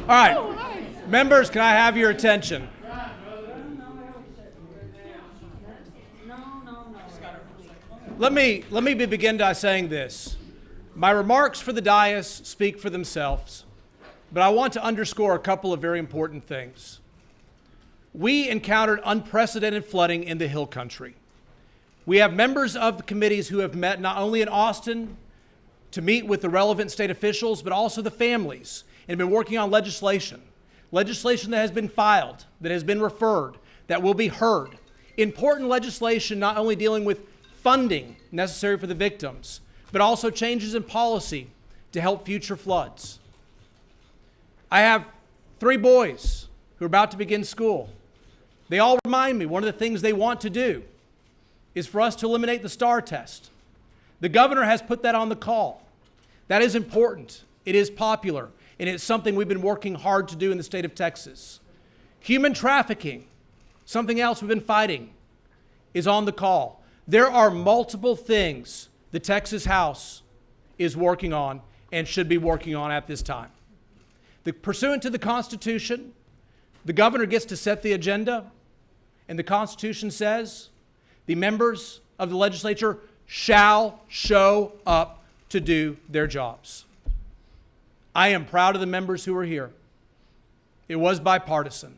All right, members, can I have your attention? Let me begin by saying this. My remarks for the dais speak for themselves, but I want to underscore a couple of very important things. We encountered unprecedented flooding in the Hill Country. We have members of the committees who have met not only in Austin to meet with the relevant state officials, but also the families, and have been working on legislation that has been filed, that has been referred, that will be heard. Important legislation not only dealing with funding necessary for the victims, but also changes in policy to help future floods. I have 3 boys who are about to begin school. They all remind me one of the things they want to do is for us to eliminate the STAR test. The governor has put that on the call. That is important. It is popular, and it's something we've been working hard to do in the state of Texas. Human trafficking, something else we've been fighting, is on the call. There are multiple things the Texas House is working on and should be working on at this time. Pursuant to the Constitution, the governor gets to set the agenda, and the Constitution says the members of the legislature shall show up to do their jobs. I am proud of the members who are here. It was bipartisan.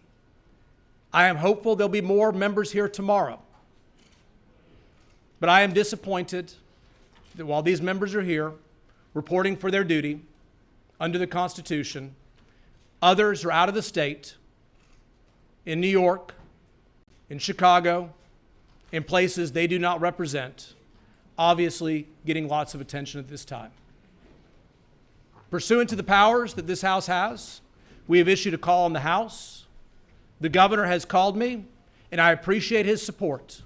I am hopeful there'll be more members here tomorrow. But I am disappointed that while these members are here reporting for their duty under the Constitution, others are out of the state, in New York, in Chicago, in places they do not represent, obviously getting lots of attention at this time. Pursuant to the powers that this House has, we have issued a call on the House. The governor has called me, and I appreciate his support.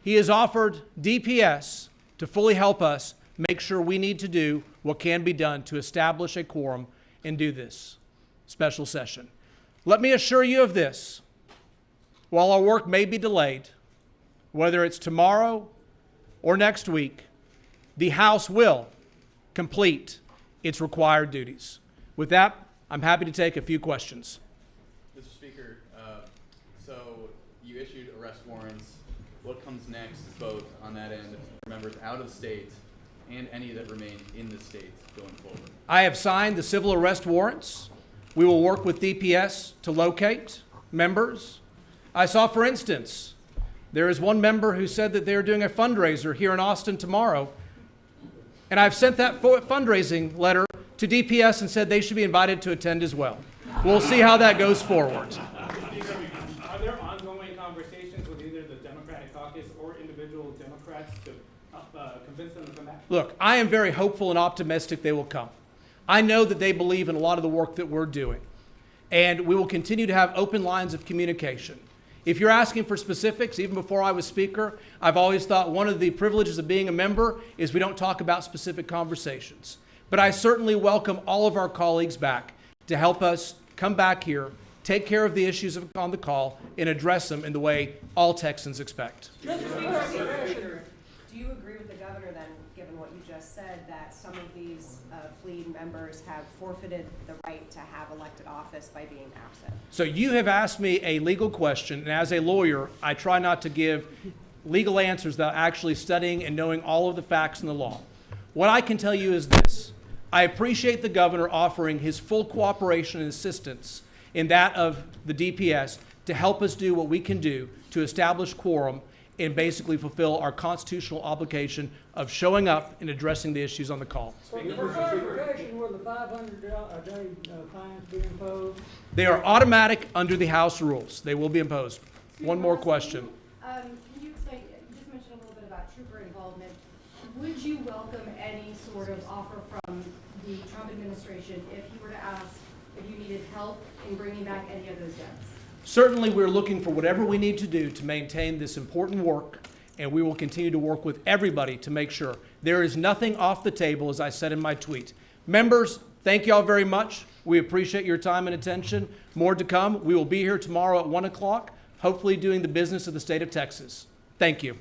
He has offered DPS to fully help us make sure we need to do what can be done to establish a quorum and do this special session. Let me assure you of this. While our work may be delayed, whether it's tomorrow or next week, the House will complete its required duties. With that, I'm happy to take a few questions. Mr. Speaker, so you issued arrest warrants. What comes next, both on that end for members out of state and any that remain in the state going forward? I have signed the civil arrest warrants. We will work with DPS to locate members. I saw, for instance, there is one member who said that they're doing a fundraiser here in Austin tomorrow. And I've sent that fundraising letter to DPS and said they should be invited to attend as well. We'll see how that goes forward. Are there ongoing conversations with either the Democratic caucus or individual Democrats to convince them to come back? Look, I am very hopeful and optimistic they will come. I know that they believe in a lot of the work that we're doing, and we will continue to have open lines of communication. If you're asking for specifics, even before I was Speaker, I've always thought one of the privileges of being a member is we don't talk about specific conversations. But I certainly welcome all of our colleagues back to help us come back here, take care of the issues on the call, and address them in the way all Texans expect. Do you agree with the governor then, given what you just said, that some of these fleeing members have forfeited the right to have elected office by being absent? So you have asked me a legal question, and as a lawyer, I try not to give legal answers without actually studying and knowing all of the facts in the law. What I can tell you is this. I appreciate the governor offering his full cooperation and assistance in that of the DPS to help us do what we can do to establish quorum and basically fulfill our constitutional obligation of showing up and addressing the issues on the call. For clarification, will the $500 a day fines be imposed? They are automatic under the House rules. They will be imposed. One more question. Can you explain, you just mentioned a little bit about trooper involvement. Would you welcome any sort of offer from the Trump administration if you were to ask if you needed help in bringing back any of those deaths? Certainly, we're looking for whatever we need to do to maintain this important work, and we will continue to work with everybody to make sure there is nothing off the table, as I said in my tweet. Members, thank you all very much. We appreciate your time and attention. More to come. We will be here tomorrow at 1 o'clock, hopefully doing the business of the state of Texas. Thank you.